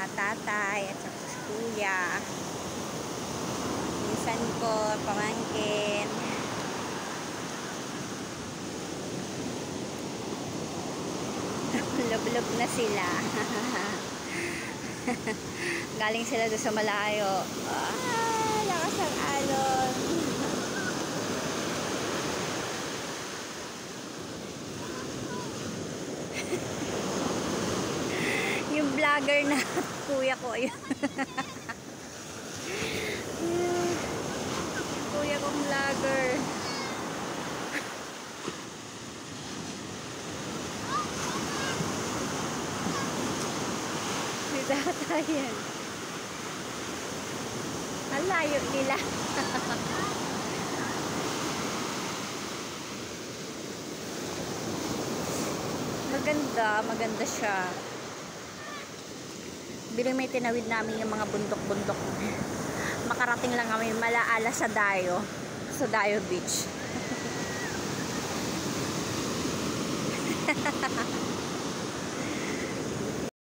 sila tatay at saka si kuya. Minsan ko, pamangkin. Lub-lub na sila. Galing sila doon sa malayo. Lakas ang alon. Yung vlogger na kuya ko yun. Kuya kong vlogger. Si tatay yan. Ang layo nila. Maganda siya. Bilang may tinawid namin yung mga bundok-bundok. Makarating lang kami malaala sa Dayo Beach.